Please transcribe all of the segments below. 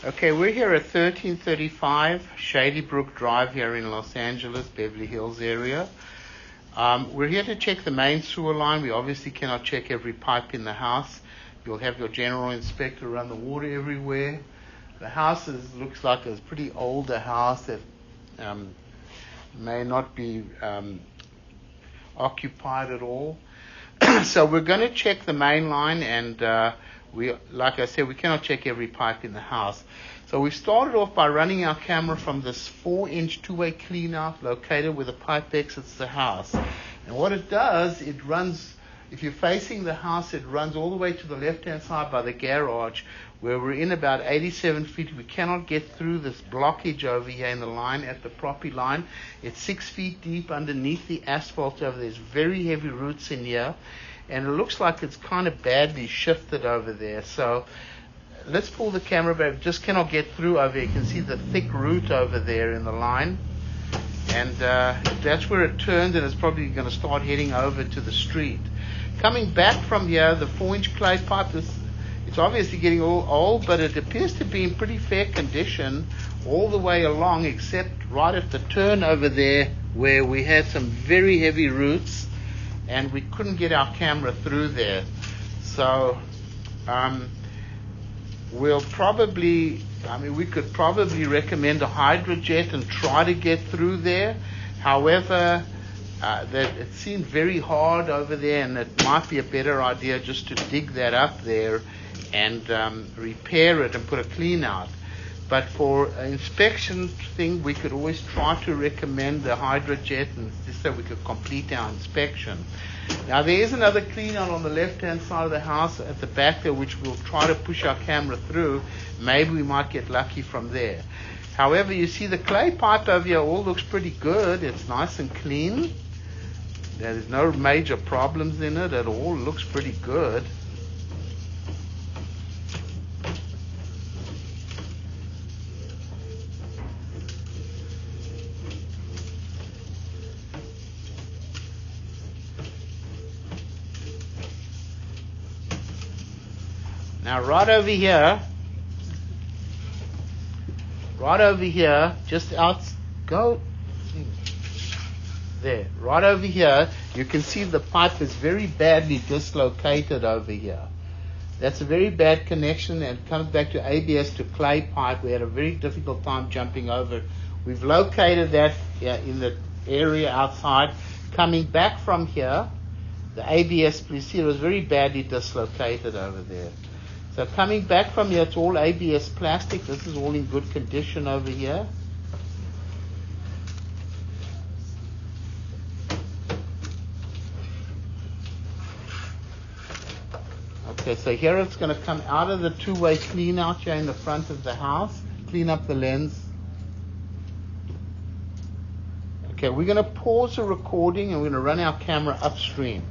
Okay, we're here at 1335 Shadybrook Drive here in Los Angeles, Beverly Hills area. We're here to check the main sewer line. We obviously cannot check every pipe in the house. You'll have your general inspector run the water everywhere. The house looks like a pretty older house that may not be occupied at all. So we're going to check the main line, and like I said, we cannot check every pipe in the house. So we started off by running our camera from this 4-inch two-way cleanout located where the pipe exits the house. And what it does, it runs, if you're facing the house, it runs all the way to the left-hand side by the garage, where we're in about 87 feet. We cannot get through this blockage over here in the line at the property line. It's 6 feet deep underneath the asphalt over there. There's very heavy roots in here, and it looks like it's kind of badly shifted over there. So let's pull the camera back. We just cannot get through over here. You can see the thick root over there in the line, and that's where it turned, and it's probably going to start heading over to the street. Coming back from here, the 4-inch clay pipe, it's obviously getting all old, but it appears to be in pretty fair condition all the way along, except right at the turn over there where we had some very heavy roots and we couldn't get our camera through there. So we could probably recommend a hydrojet and try to get through there. However, that it seemed very hard over there, and it might be a better idea just to dig that up there and repair it and put a clean out. But for an inspection thing, we could always try to recommend the hydrojet, and just so we could complete our inspection. Now there is another clean out on the left-hand side of the house at the back there, which we'll try to push our camera through. Maybe we might get lucky from there. However, you see the clay pipe over here all looks pretty good. It's nice and clean. There's no major problems in it at all. It looks pretty good. Now right over here, just out, go there, right over here, you can see the pipe is very badly dislocated over here. That's a very bad connection, and it comes back to ABS to clay pipe. We had a very difficult time jumping over. We've located that in the area outside. Coming back from here, the ABS, you see it was very badly dislocated over there. So coming back from here, it's all ABS plastic. This is all in good condition over here. Okay, so here it's going to come out of the two-way clean out here in the front of the house. Clean up the lens. Okay, we're going to pause the recording and we're going to run our camera upstream.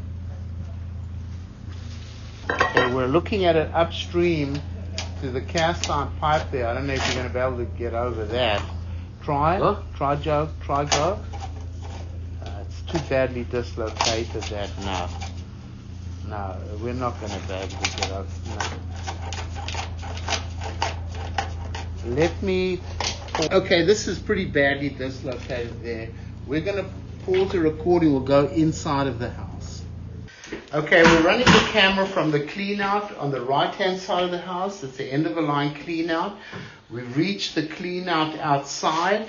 Okay, we're looking at it upstream to the cast iron pipe there. I don't know if you're going to be able to get over that. Try, Joe, try go. It's too badly dislocated that now. No, we're not going to be able to get over. No. Let me. Okay, this is pretty badly dislocated there. We're going to pause the recording. We'll go inside of the house. Okay, we're running the camera from the clean out on the right-hand side of the house. It's the end of the line clean out. We've reached the clean out outside.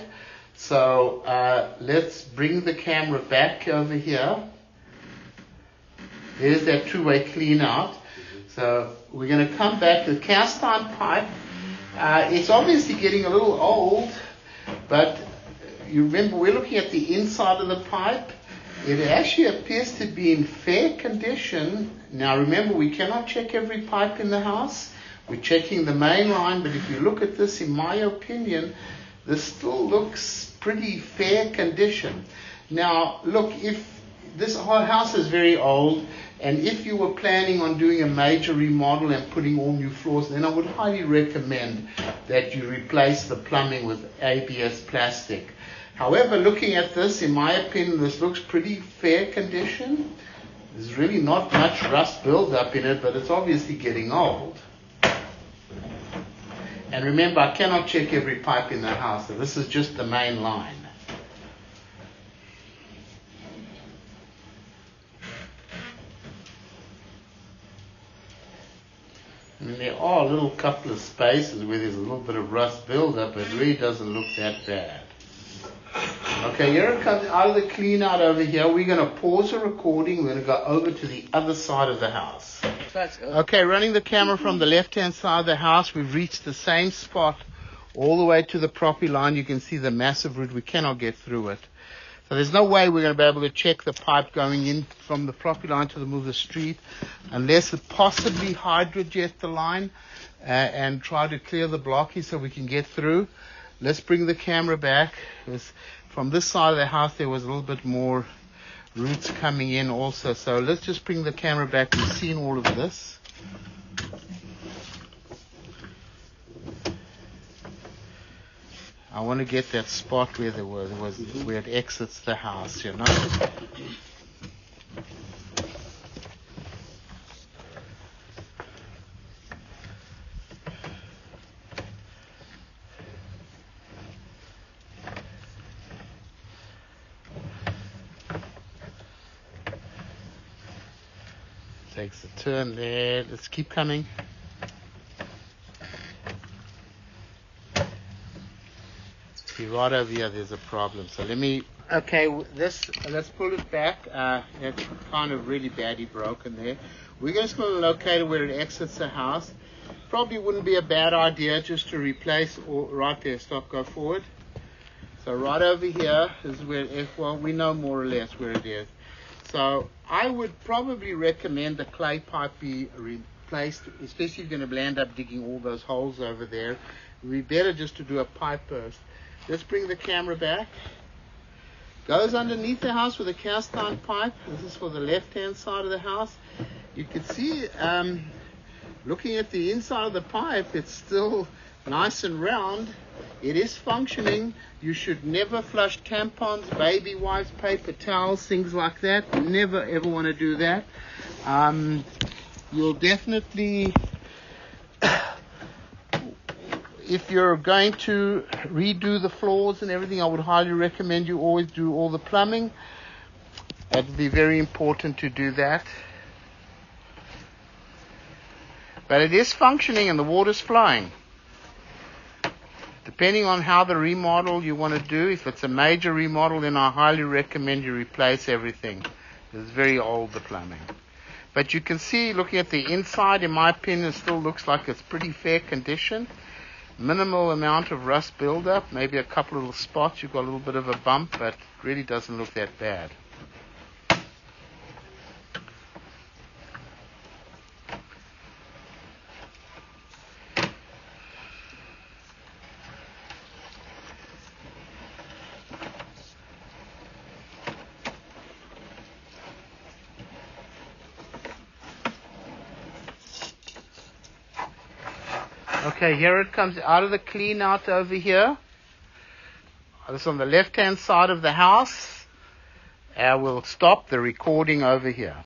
So let's bring the camera back over here. There's that two-way clean out. So we're going to come back to the cast iron pipe. It's obviously getting a little old, but you remember we're looking at the inside of the pipe. It actually appears to be in fair condition. Now remember, we cannot check every pipe in the house. We're checking the main line, but if you look at this, in my opinion, this still looks pretty fair condition. Now look, if this whole house is very old, and if you were planning on doing a major remodel and putting all new floors, then I would highly recommend that you replace the plumbing with ABS plastic. However, looking at this, in my opinion, this looks pretty fair condition. There's really not much rust buildup in it, but it's obviously getting old. And remember, I cannot check every pipe in the house, so this is just the main line. And there are a little couple of spaces where there's a little bit of rust buildup, but it really doesn't look that bad. Okay, here it comes out of the clean out over here. We're going to pause the recording. We're going to go over to the other side of the house. Okay, running the camera from the left-hand side of the house. We've reached the same spot all the way to the property line. You can see the massive root. We cannot get through it. So there's no way we're going to be able to check the pipe going in from the property line to the middle of the street unless it possibly hydrojet the line and try to clear the blockage so we can get through. Let's bring the camera back. From this side of the house there was a little bit more roots coming in also. So let's just bring the camera back. We've seen all of this. I want to get that spot where where it exits the house, you know. Takes a turn there. Let's keep coming. See, right over here, there's a problem. So let's pull it back. It's kind of really badly broken there. We're just going to locate it where it exits the house. Probably wouldn't be a bad idea just to replace, or right there, stop, go forward. So right over here is where, we know more or less where it is. So I would probably recommend the clay pipe be replaced, especially if you're going to end up digging all those holes over there. It would be better just to do a pipe burst. Let's bring the camera back. Goes underneath the house with a cast iron pipe. This is for the left-hand side of the house. You can see, looking at the inside of the pipe, it's still nice and round. It is functioning. You should never flush tampons, baby wipes, paper towels, things like that. Never ever want to do that. You'll definitely, if you're going to redo the floors and everything, I would highly recommend you always do all the plumbing. It would be very important to do that. But it is functioning and the water's flowing. Depending on how the remodel you want to do, if it's a major remodel, then I highly recommend you replace everything. It's very old, the plumbing. But you can see, looking at the inside, in my opinion, it still looks like it's pretty fair condition. Minimal amount of rust buildup, maybe a couple of little spots. You've got a little bit of a bump, but it really doesn't look that bad. Okay, here it comes out of the clean out over here. This is on the left-hand side of the house. We'll stop the recording over here.